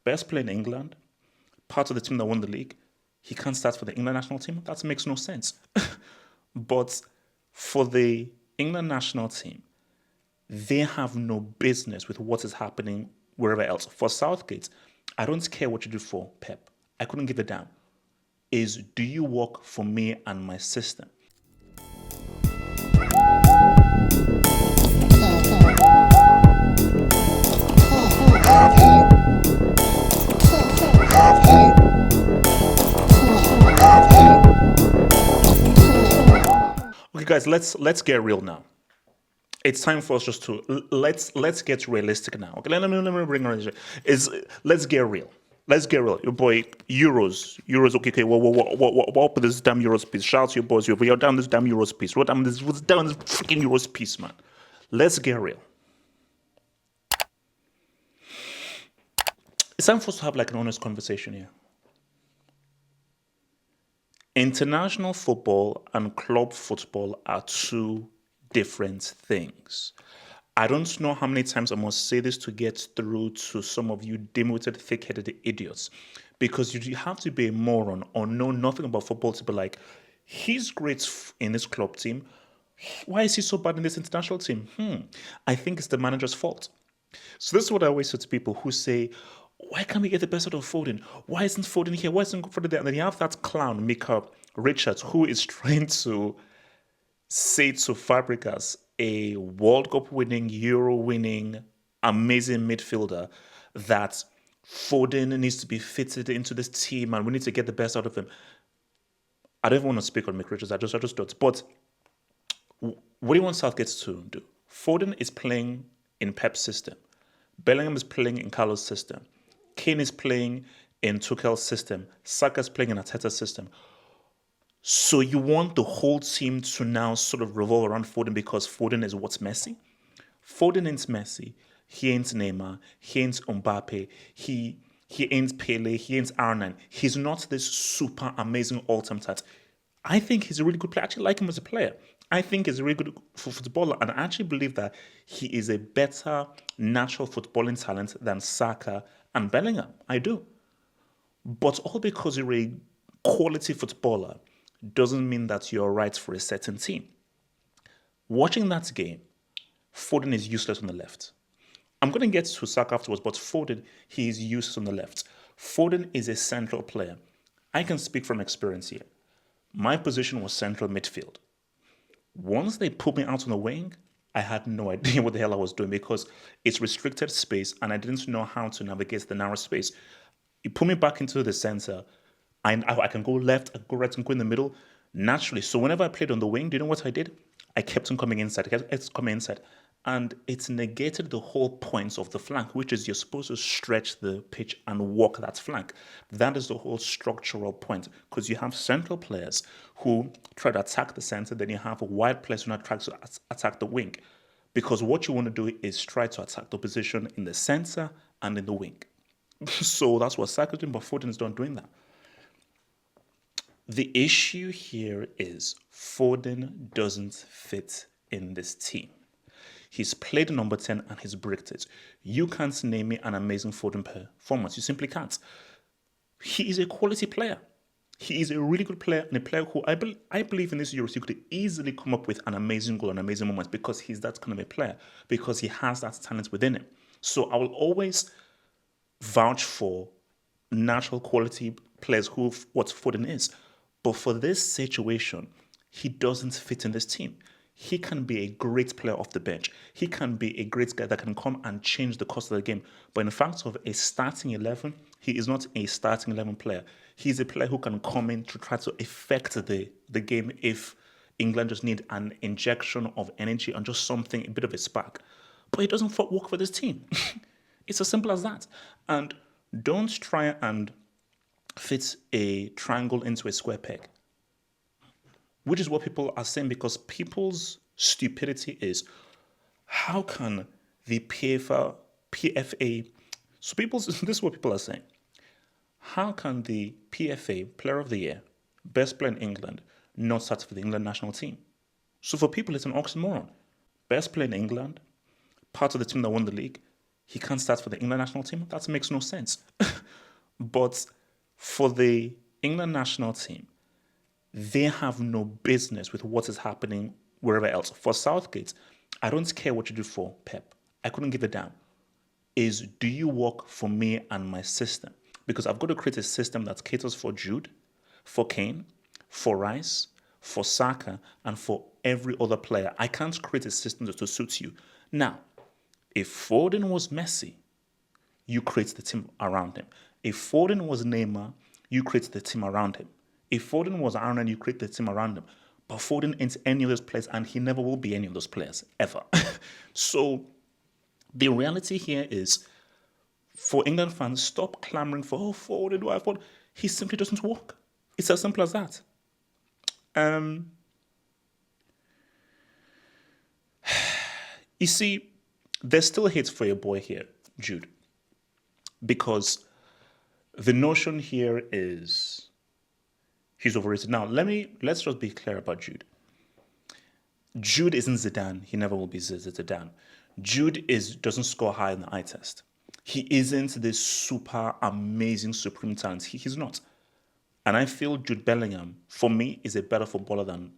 best player in England, part of the team that won the league, he can't start for the England national team. That makes no sense. But for the England national team, they have no business with what is happening wherever else. For Southgate, I don't care what you do for Pep. I couldn't give a damn. Is do you work for me and my system? Okay, guys, let's get real now. It's time for us just to let's get realistic now. Okay, let me bring it. Is let's get real. Let's get real. Your boy Euros. Okay. What with this damn Euros piece? Shout out to your boys. You're down this damn Euros piece. What down this freaking Euros piece, man. Let's get real. It's time for us to have like an honest conversation here. International football and club football are two different things. I don't know how many times I must say this to get through to some of you dim-witted, thick-headed idiots, because you have to be a moron or know nothing about football to be like, he's great in this club team. Why is he so bad in this international team? I think it's the manager's fault. So this is what I always say to people who say, why can't we get the best out of Foden? Why isn't Foden here? Why isn't Foden there? And then you have that clown, Mika Richards, who is trying to say to Fabregas, a World Cup winning, Euro winning, amazing midfielder, that Foden needs to be fitted into this team and we need to get the best out of him. I don't even want to speak on Mick Richards. I just don't. But what do you want Southgate to do? Foden is playing in Pep's system. Bellingham is playing in Carlos' system. Kane is playing in Tuchel's system. Saka is playing in Arteta's system. So you want the whole team to now sort of revolve around Foden because Foden is what's Messi? Foden ain't Messi. He ain't Neymar. He ain't Mbappe. He ain't Pele. He ain't R9. He's not this super amazing all-time talent. I think he's a really good player. I actually like him as a player. I think he's a really good footballer, and I actually believe that he is a better natural footballing talent than Saka and Bellingham. I do. But all because you're a quality footballer doesn't mean that you're right for a certain team. Watching that game, Foden is useless on the left. I'm going to get to Saka afterwards, but Foden, he is useless on the left. Foden is a central player. I can speak from experience here. My position was central midfield. Once they put me out on the wing, I had no idea what the hell I was doing because it's restricted space and I didn't know how to navigate the narrow space. You put me back into the center, I can go left, I can go right, I can go in the middle naturally. So whenever I played on the wing, do you know what I did? I kept on coming inside, and it's negated the whole point of the flank, which is you're supposed to stretch the pitch and walk that flank. That is the whole structural point, because you have central players who try to attack the center, then you have wide players who try to attack the wing. Because what you want to do is try to attack the position in the center and in the wing. So that's what Saka's doing, but Foden is not doing that. The issue here is Foden doesn't fit in this team. He's played number 10 and he's bricked it. You can't name me an amazing Foden performance. You simply can't. He is a quality player. He is a really good player and a player who I believe in this Euros he could easily come up with an amazing goal, an amazing moment because he's that kind of a player, because he has that talent within him. So I will always vouch for natural quality players who what Foden is. But for this situation, he doesn't fit in this team. He can be a great player off the bench. He can be a great guy that can come and change the course of the game. But in fact of a starting 11, he is not a starting 11 player. He's a player who can come in to try to affect the game if England just need an injection of energy and just something, a bit of a spark. But it doesn't work for this team. It's as simple as that. And don't try and fit a triangle into a square peg, which is what people are saying, because people's stupidity is, how can the PFA, this is what people are saying, how can the PFA Player of the Year, best player in England, not start for the England national team? So for people, it's an oxymoron. Best player in England, part of the team that won the league, he can't start for the England national team. That makes no sense. But for the England national team, they have no business with what is happening wherever else. For Southgate, I don't care what you do for Pep. I couldn't give a damn. Is do you work for me and my system? Because I've got to create a system that caters for Jude, for Kane, for Rice, for Saka, and for every other player. I can't create a system to suit you. Now, if Foden was Messi, you create the team around him. If Foden was Neymar, you create the team around him. If Foden was Aaron, you create the team around him. But Foden ain't any of those players, and he never will be any of those players, ever. So the reality here is, for England fans, stop clamoring for, oh, Foden, do I Foden? He simply doesn't work. It's as simple as that. You see, there's still hate for your boy here, Jude, because the notion here is he's overrated. Now, let's just be clear about Jude. Jude isn't Zidane. He never will be Zidane. Jude doesn't score high in the eye test. He isn't this super amazing supreme talent. He's not. And I feel Jude Bellingham, for me, is a better footballer than.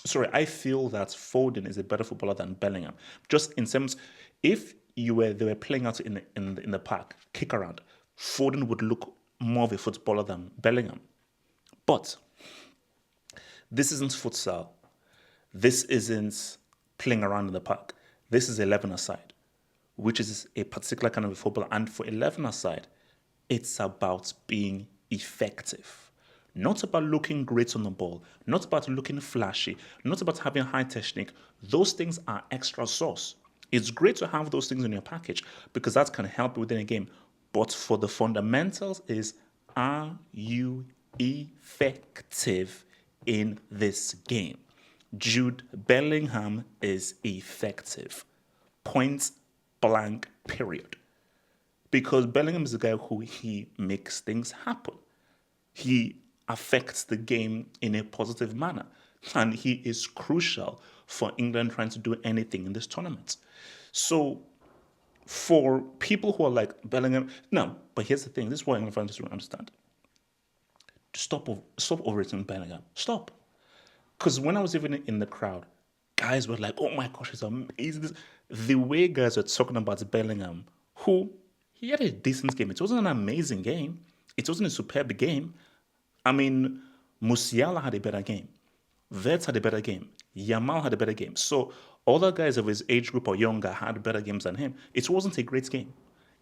Sorry, I feel that Foden is a better footballer than Bellingham. Just in terms, if they were playing out in the park, kick around, Foden would look more of a footballer than Bellingham. But this isn't futsal. This isn't playing around in the park. This is 11-a-side, which is a particular kind of a football. And for 11-a-side, it's about being effective. Not about looking great on the ball, not about looking flashy, not about having high technique. Those things are extra sauce. It's great to have those things in your package because that can help you within a game. But for the fundamentals is, are you effective in this game? Jude Bellingham is effective. Point blank, period. Because Bellingham is a guy who he makes things happen. He affects the game in a positive manner. And he is crucial for England trying to do anything in this tournament. So for people who are like Bellingham, no, but here's the thing. This is what England fans don't understand. Stop overrating Bellingham. Stop. Because when I was even in the crowd, guys were like, oh my gosh, it's amazing. The way guys were talking about Bellingham, who, he had a decent game. It wasn't an amazing game. It wasn't a superb game. I mean, Musiala had a better game. Vets had a better game. Yamal had a better game. So other guys of his age group or younger had better games than him. It wasn't a great game.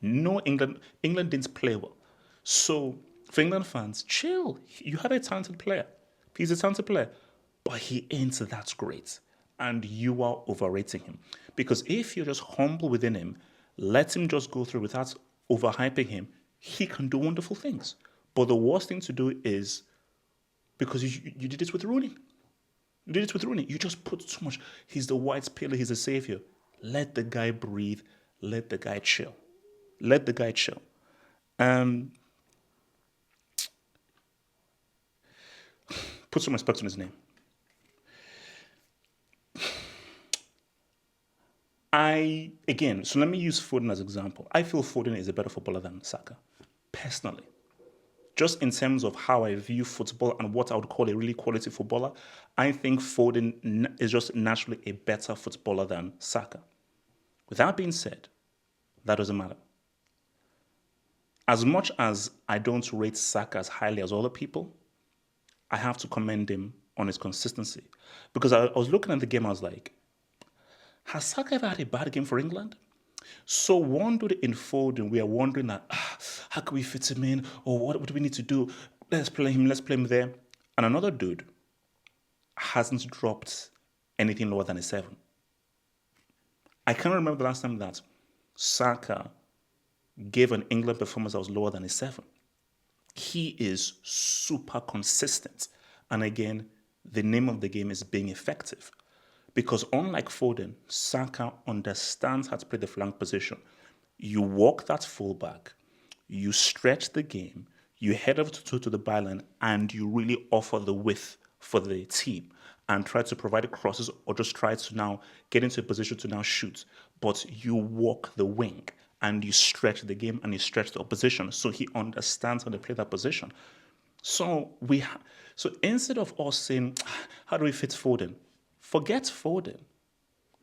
No, England didn't play well. So for England fans, chill. You have a talented player. He's a talented player. But he ain't that great. And you are overrating him. Because if you're just humble within him, let him just go through without overhyping him, he can do wonderful things. But the worst thing to do is, because you did it with Rooney. You did it with Rooney. You just put too much. He's the white pillar. He's a savior. Let the guy breathe. Let the guy chill. Let the guy chill. Put some respect on his name. So let me use Foden as an example. I feel Foden is a better footballer than Saka, personally. Just in terms of how I view football and what I would call a really quality footballer, I think Foden is just naturally a better footballer than Saka. With that being said, that doesn't matter. As much as I don't rate Saka as highly as other people, I have to commend him on his consistency. Because I was looking at the game, I was like, has Saka ever had a bad game for England? So one dude in Foden, we are wondering that, how can we fit him in? Or what do we need to do? Let's play him there. And another dude hasn't dropped anything lower than a 7. I can't remember the last time that Saka gave an England performance that was lower than a 7. He is super consistent. And again, the name of the game is being effective. Because unlike Foden, Saka understands how to play the flank position. You walk that fullback, you stretch the game, you head over to the byline, and you really offer the width for the team and try to provide crosses or just try to now get into a position to now shoot. But you walk the wing. and you stretch the game and you stretch the opposition. So he understands how to play that position. So so instead of us saying, how do we fit Foden? Forget Foden.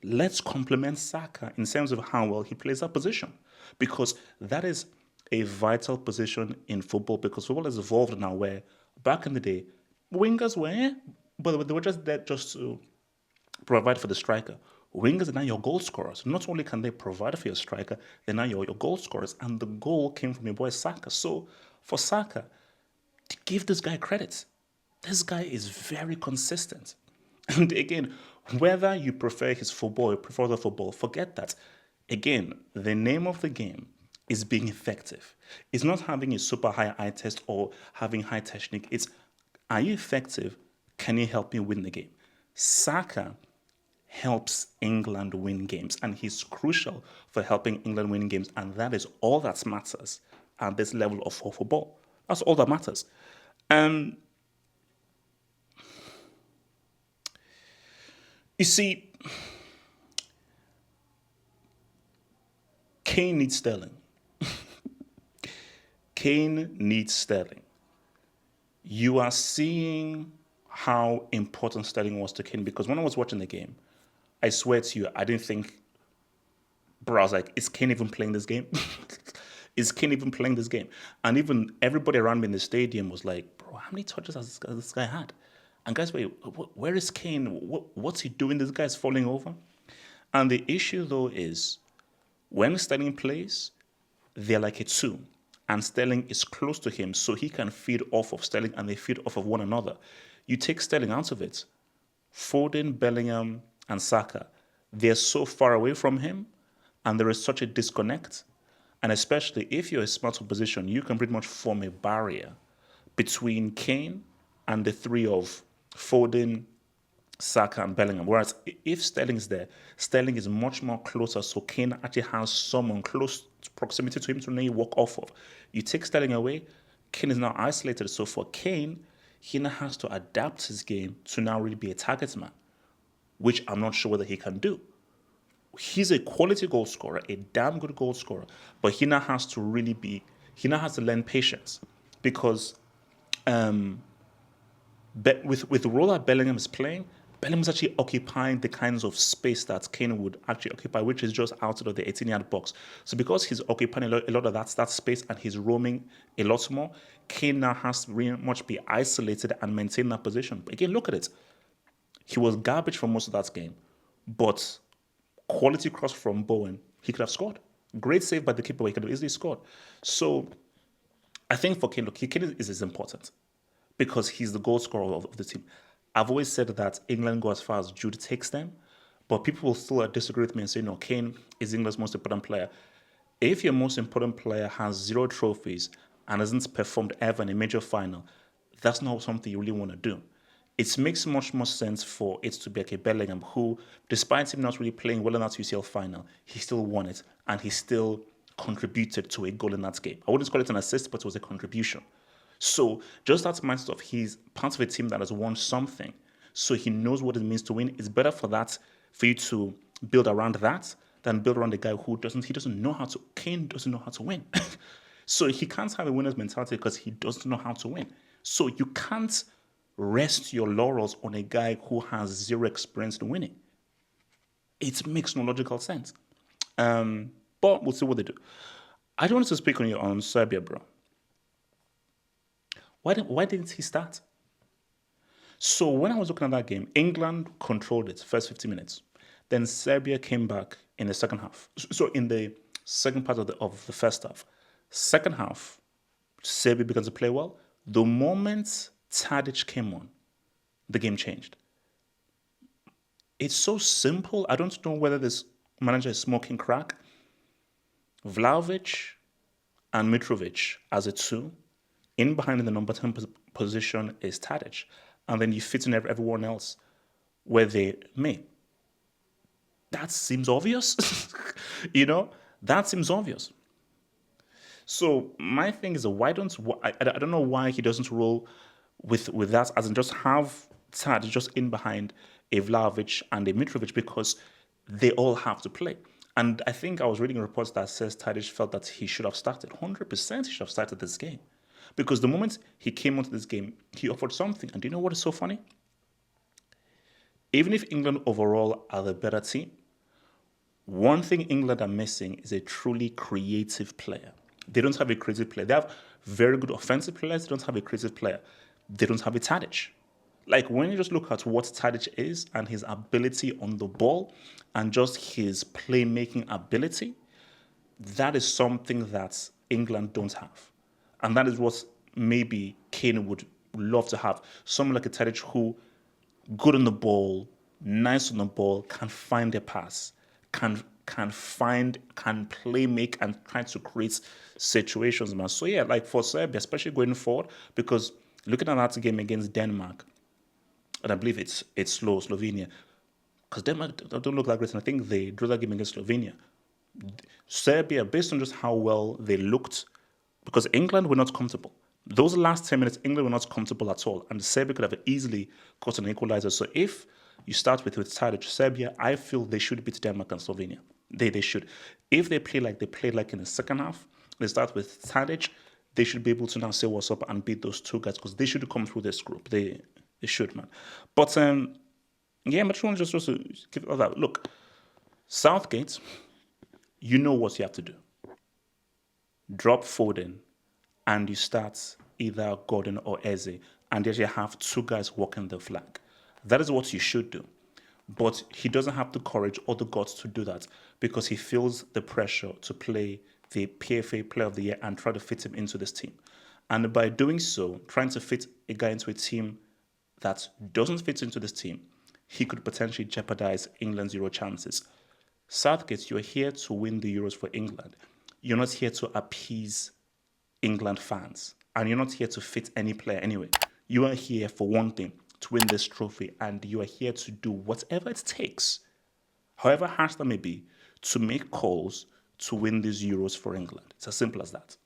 Let's compliment Saka in terms of how well he plays that position. Because that is a vital position in football, because football has evolved now where back in the day, wingers were, but they were just there just to provide for the striker. Wingers are now your goal scorers. Not only can they provide for your striker, they're now your goal scorers. And the goal came from your boy Saka. So for Saka, to give this guy credit, this guy is very consistent. And again, whether you prefer his football or prefer the football, forget that. Again, the name of the game is being effective. It's not having a super high eye test or having high technique. It's, are you effective? Can you help me win the game? Saka helps England win games, and he's crucial for helping England win games, and that is all that matters at this level of football. That's all that matters. You see, Kane needs Sterling. Kane needs Sterling. You are seeing how important Sterling was to Kane, because when I was watching the game, I swear to you, I didn't think, bro, I was like, is Kane even playing this game? Is Kane even playing this game? And even everybody around me in the stadium was like, bro, how many touches has this guy had? And guys, wait, where is Kane? What's he doing? This guy's falling over. And the issue, though, is when Sterling plays, they're like a two. And Sterling is close to him, so he can feed off of Sterling, and they feed off of one another. You take Sterling out of it, Foden, Bellingham, and Saka, they're so far away from him, and there is such a disconnect. And especially if you're a smart opposition, you can pretty much form a barrier between Kane and the three of Foden, Saka, and Bellingham. Whereas if Sterling is there, Sterling is much more closer, so Kane actually has someone close proximity to him to really walk off of. You take Sterling away, Kane is now isolated. So for Kane, he now has to adapt his game to now really be a target man, which I'm not sure whether he can do. He's a quality goal scorer, a damn good goal scorer, but he now has to learn patience, because with the role that Bellingham is playing, Bellingham is actually occupying the kinds of space that Kane would actually occupy, which is just outside of the 18-yard box. So because he's occupying a lot of that space and he's roaming a lot more, Kane now has to really much be isolated and maintain that position. But again, look at it. He was garbage for most of that game, but quality cross from Bowen, he could have scored. Great save by the keeper, he could have easily scored. So I think for Kane, look, Kane is important because he's the goal scorer of the team. I've always said that England go as far as Jude takes them, but people will still disagree with me and say, no, Kane is England's most important player. If your most important player has 0 trophies and hasn't performed ever in a major final, that's not something you really want to do. It makes much more sense for it to be like a Bellingham who, despite him not really playing well in that UCL final, he still won it and he still contributed to a goal in that game. I wouldn't call it an assist, but it was a contribution. So just that mindset of he's part of a team that has won something, so he knows what it means to win. It's better for you to build around that than build around a guy who doesn't know how to. Kane doesn't know how to win. So he can't have a winner's mentality because he doesn't know how to win. So you can't rest your laurels on a guy who has 0 experience in winning. It makes no logical sense. But we'll see what they do. I don't want to speak on Serbia, bro. Why didn't he start? So when I was looking at that game, England controlled it first 50 minutes. Then Serbia came back in the second half. So in the second part of the first half. Second half, Serbia began to play well. The moment Tadic came on, the game changed. It's so simple. I don't know whether this manager is smoking crack. Vlahovic and Mitrovic as a two. In behind in the number 10 position is Tadic. And then you fit in everyone else where they may. That seems obvious. That seems obvious. So my thing is, I don't know why he doesn't roll with that, as in just have Tadic just in behind a Vlahovic and a Mitrovic, because they all have to play. And I think I was reading reports that says Tadic felt that he should have started. 100% he should have started this game. Because the moment he came onto this game, he offered something. And do you know what is so funny? Even if England overall are the better team, one thing England are missing is a truly creative player. They don't have a creative player. They have very good offensive players. They don't have a creative player. They don't have a Tadic. Like when you just look at what Tadic is and his ability on the ball and just his playmaking ability, that is something that England don't have. And that is what maybe Kane would love to have. Someone like a Tadic who, good on the ball, nice on the ball, can find a pass, can play make and try to create situations, man. So yeah, like for Serbia, especially going forward, because looking at that game against Denmark, and I believe it's Slovenia, because Denmark don't look that great, and I think they drew that game against Slovenia. Serbia, based on just how well they looked, because England were not comfortable. Those last 10 minutes, England were not comfortable at all, and Serbia could have easily got an equalizer. So if you start with Tadic, Serbia, I feel they should beat Denmark and Slovenia. They should. If they play like they played like in the second half, they start with Tadic, they should be able to now say what's up and beat those two guys because they should come through this group. They should, man. But yeah, but just to give it that. Look, Southgate, you know what you have to do. Drop Foden, and you start either Gordon or Eze, and then you have two guys walking the flag. That is what you should do. But he doesn't have the courage or the guts to do that because he feels the pressure to play the PFA Player of the Year and try to fit him into this team. And by doing so, trying to fit a guy into a team that doesn't fit into this team, he could potentially jeopardize England's Euro chances. Southgate, you're here to win the Euros for England. You're not here to appease England fans. And you're not here to fit any player anyway. You are here for one thing, to win this trophy. And you are here to do whatever it takes, however harsh that may be, to make calls to win these Euros for England. It's as simple as that.